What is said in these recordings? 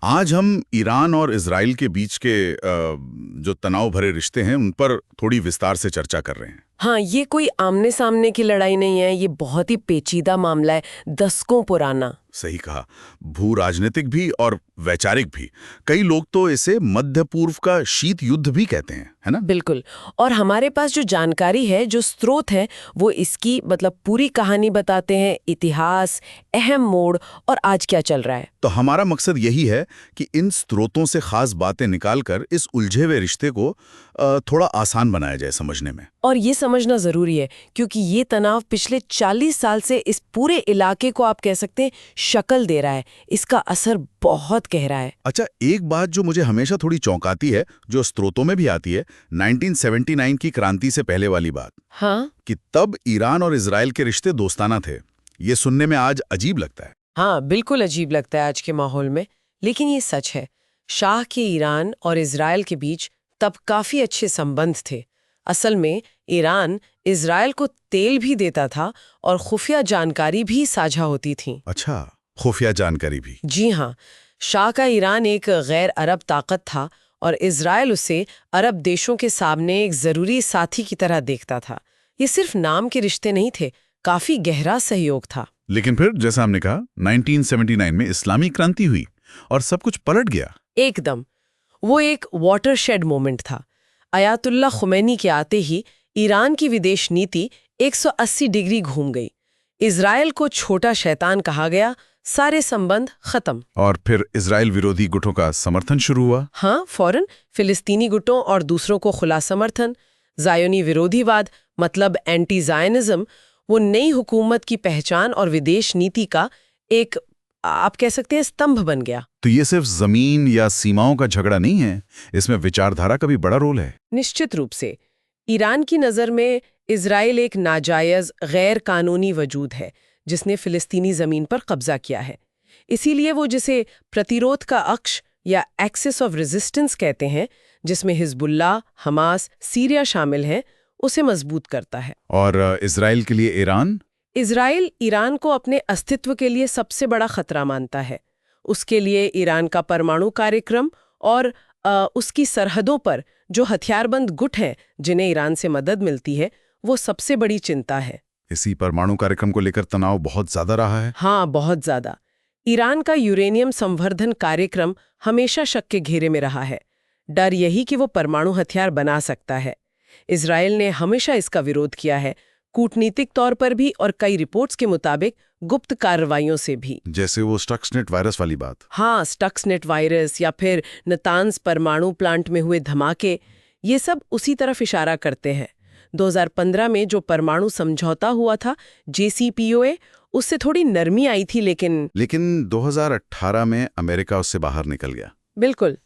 आज हम ईरान और इजराइल के बीच के जो तनाव भरे रिश्ते हैं उन पर थोड़ी विस्तार से चर्चा कर रहे हैं। हाँ, ये कोई आमने सामने की लड़ाई नहीं है, ये बहुत ही पेचीदा मामला है, दशकों पुराना। सही कहा। भू राजनीतिक भी और वैचारिक भी। कई लोग तो इसे मध्य पूर्व का शीत युद्ध भी कहते हैं, है ना? बिल्कुल। और हमारे पास जो जानकारी है, जो स्रोत है, वो इसकी पूरी कहानी बताते हैं, इतिहास, अहम मोड़ और आज क्या चल रहा है। तो हमारा मकसद यही है कि इन स्रोतों से खास बातें निकालकर इस उलझे हुए रिश्ते को थोड़ा आसान बनाया जाए समझने में। और ये समझना जरूरी है क्योंकि ये तनाव पिछले 40 साल से इस पूरे इलाके को आप कह सकते हैं शक्ल दे रहा है। इसका असर बहुत गहरा है। अच्छा, एक बात जो मुझे हमेशा थोड़ी चौंकाती है, जो स्रोतों में भी आती है, 1979 की क्रांति से पहले वाली बात। हाँ, कि तब ईरान और इजराइल के रिश्ते दोस्ताना थे। ये सुनने में आज अजीब लगता है। हाँ, बिल्कुल अजीब लगता है आज के माहौल में, लेकिन ये सच है। शाह के ईरान और इजराइल के बीच तब काफी अच्छे संबंध थे। असल में ईरान इजराइल को तेल भी देता था और खुफिया जानकारी भी साझा होती थी। अच्छा, खुफिया जानकारी भी? जी हाँ, शाह का ईरान एक गैर अरब ताकत था और इजराइल उसे अरब देशों के सामने एक जरूरी साथी की तरह देखता था। ये सिर्फ नाम के रिश्ते नहीं थे, काफी गहरा सहयोग था। लेकिन फिर जैसा हमने कहा, 1979 में इस्लामी क्रांति हुई और सब कुछ पलट गया। एकदम। वो एक वाटरशेड मोमेंट था। अयातुल्ला खुमैनी के आते ही ईरान की विदेश नीति 180 डिग्री घूम गई। इजराइल को छोटा शैतान कहा गया, सारे संबंध खत्म। और फिर इजराइल विरोधी गुटों का समर्थन शुरू हुआ। हाँ, फौरन फिलिस्तीनी गुटों और दूसरों को खुला समर्थन। जायोनी विरोधीवाद मतलब एंटी जायनिज्म वो नई हुकूमत की पहचान और विदेश नीति का एक, आप कह सकते हैं, स्तंभ बन गया। तो ये सिर्फ जमीन या सीमाओं का झगड़ा नहीं है, इसमें विचारधारा का भी बड़ा रोल है। निश्चित रूप से। ईरान की नज़र में इजराइल एक नाजायज गैर कानूनी वजूद है जिसने फिलिस्तीनी ज़मीन पर कब्जा किया है। इसीलिए वो जिसे प्रतिरोध का अक्ष या एक्सिस ऑफ रेजिस्टेंस कहते हैं, जिसमें हिजबुल्लाह, हमास, सीरिया शामिल हैं, उसे मजबूत करता है। और इजराइल के लिए ईरान? इजराइल ईरान को अपने अस्तित्व के लिए सबसे बड़ा खतरा मानता है। उसके लिए ईरान का परमाणु कार्यक्रम और उसकी सरहदों पर जो हथियारबंद गुट हैं जिन्हें ईरान से मदद मिलती है, वो सबसे बड़ी चिंता है। इसी परमाणु कार्यक्रम को लेकर तनाव बहुत ज्यादा रहा है। हाँ, बहुत ज्यादा। ईरान का यूरेनियम संवर्धन कार्यक्रम हमेशा शक के घेरे में रहा है। डर यही कि वो परमाणु हथियार बना सकता है। इजराइल ने हमेशा इसका विरोध किया है, कूटनीतिक तौर पर भी और कई रिपोर्ट्स के मुताबिक गुप्त कार्रवाइयों से भी। जैसे वो स्टक्सनेट वायरस वाली बात। हाँ, स्टक्सनेट वायरस या फिर नतांज परमाणु प्लांट में हुए धमाके, ये सब उसी तरफ इशारा करते हैं। 2015 में जो परमाणु समझौता हुआ था, JCPOA, उससे थोड़ी नरमी आई थी, लेकिन 2018 में अमेरिका उससे बाहर निकल गया। बिल्कुल।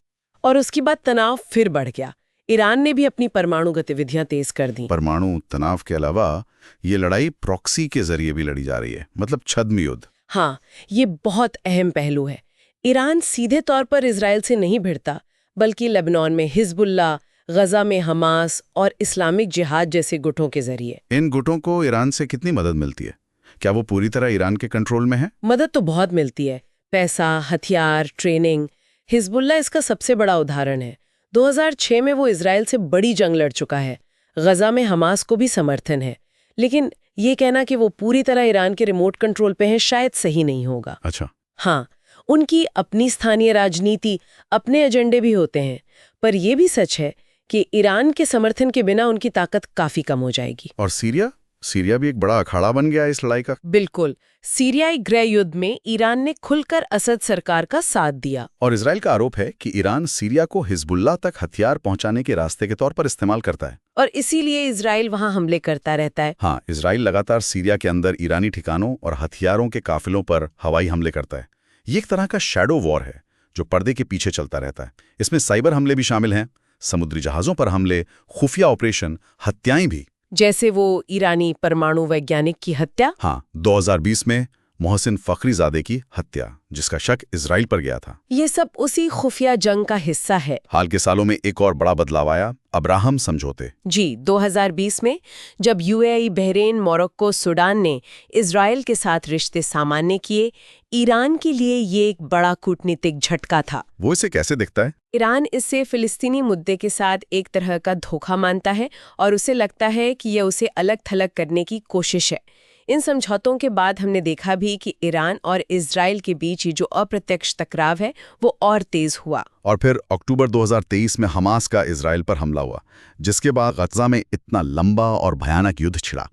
और उसके बाद तनाव फिर बढ़ गया। ईरान ने भी अपनी परमाणु गतिविधियां तेज कर दी। परमाणु तनाव के अलावा ये लड़ाई प्रॉक्सी के जरिए भी लड़ी जा रही है, मतलब छद्म युद्ध। हाँ, ये बहुत अहम पहलू है। ईरान सीधे तौर पर इजराइल से नहीं भिड़ता, बल्कि लेबनान में हिजबुल्लाह, गजा में हमास और इस्लामिक जिहाद जैसे गुटों के जरिए। इन गुटों को ईरान से कितनी मदद मिलती है? क्या वो पूरी तरह ईरान के कंट्रोल में है? मदद तो बहुत मिलती है, पैसा, हथियार, ट्रेनिंग। हिजबुल्लाह इसका सबसे बड़ा उदाहरण है। 2006 में वो इजराइल से बड़ी जंग लड़ चुका है। गजा में हमास को भी समर्थन है, लेकिन ये कहना कि वो पूरी तरह ईरान के रिमोट कंट्रोल पे है शायद सही नहीं होगा। अच्छा। हाँ, उनकी अपनी स्थानीय राजनीति, अपने एजेंडे भी होते हैं, पर यह भी सच है कि ईरान के समर्थन के बिना उनकी ताकत काफी कम हो जाएगी। और सीरिया? सीरिया भी एक बड़ा अखाड़ा बन गया इस लड़ाई का। बिल्कुल। सीरियाई गृह युद्ध में ईरान ने खुलकर असद सरकार का साथ दिया। और इजराइल का आरोप है कि ईरान सीरिया को हिजबुल्लाह तक हथियार पहुंचाने के रास्ते के तौर पर इस्तेमाल करता है। और इसीलिए इजराइल वहां हमले करता रहता है। हाँ, इजराइल लगातार सीरिया के अंदर ईरानी ठिकानों और हथियारों के काफिलों पर हवाई हमले करता है। ये एक तरह का शैडो वॉर है जो पर्दे के पीछे चलता रहता है। इसमें साइबर हमले भी शामिल हैं, समुद्री जहाजों पर हमले, खुफिया ऑपरेशन, हत्याएं भी। जैसे वो ईरानी परमाणु वैज्ञानिक की हत्या। हाँ, 2020 में मोहसिन फखरीजादे की हत्या, जिसका शक इजराइल पर गया था। ये सब उसी खुफिया जंग का हिस्सा है। हाल के सालों में एक और बड़ा बदलाव आया, अब्राहम समझौते। जी, 2020 में जब यूएई, बहरीन, मोरक्को, सूडान ने इजराइल के साथ रिश्ते सामान्य किए, ईरान के लिए ये एक बड़ा कूटनीतिक झटका था। वो इसे कैसे दिखता है? ईरान इससे फिलिस्तीनी मुद्दे के साथ एक तरह का धोखा मानता है और उसे लगता है कि यह उसे अलग थलग करने की कोशिश है। इन समझौतों के बाद हमने देखा भी कि ईरान और इजराइल के बीच ये जो अप्रत्यक्ष टकराव है वो और तेज हुआ। और फिर अक्टूबर 2023 में हमास का इजराइल पर हमला हुआ, जिसके बाद गजा में इतना लंबा और भयानक युद्ध छिड़ा।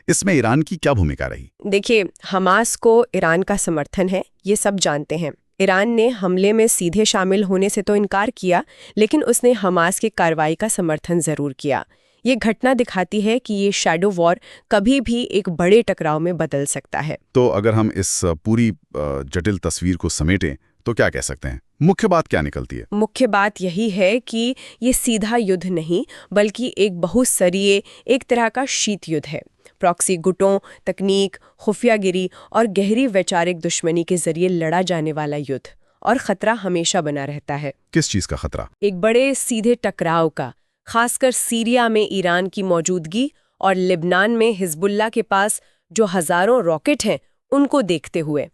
इसमें ईरान की क्या भूमिका रही? देखिए, हमास को ईरान का समर्थन है, ये सब जानते हैं। ईरान ने हमले में सीधे शामिल होने से तो इनकार किया, लेकिन उसने हमास की कार्रवाई का समर्थन जरूर किया। ये घटना दिखाती है कि ये शैडो वॉर कभी भी एक बड़े टकराव में बदल सकता है। तो अगर हम इस पूरी जटिल तस्वीर को समेटें तो क्या कह सकते हैं? मुख्य बात क्या निकलती है? मुख्य बात यही है कि ये सीधा युद्ध नहीं, बल्कि एक बहुस्तरीय, एक तरह का शीत युद्ध है। प्रॉक्सी गुटों, तकनीक, खुफियागिरी और गहरी वैचारिक दुश्मनी के जरिए लड़ा जाने वाला युद्ध, और खतरा हमेशा बना रहता है। किस चीज का खतरा? एक बड़े सीधे टकराव का, खासकर सीरिया में ईरान की मौजूदगी और लिबनान में हिजबुल्लाह के पास जो हजारों रॉकेट हैं, उनको देखते हुए।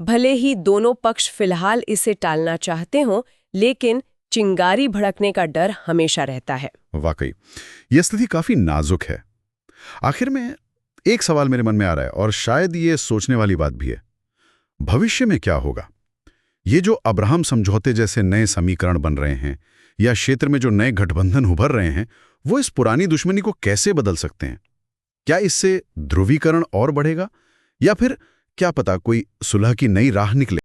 भले ही दोनों पक्ष फिलहाल इसे टालना चाहते हों, लेकिन चिंगारी भड़कने का डर हमेशा रहता है। वाकई यह स्थिति काफी नाजुक है। आखिर में एक सवाल मेरे मन में आ रहा है, और शायद ये सोचने वाली बात भी है। भविष्य में क्या होगा? ये जो अब्राहम समझौते जैसे नए समीकरण बन रहे हैं, या क्षेत्र में जो नए गठबंधन उभर रहे हैं, वो इस पुरानी दुश्मनी को कैसे बदल सकते हैं? क्या इससे ध्रुवीकरण और बढ़ेगा, या फिर क्या पता कोई सुलह की नई राह निकले?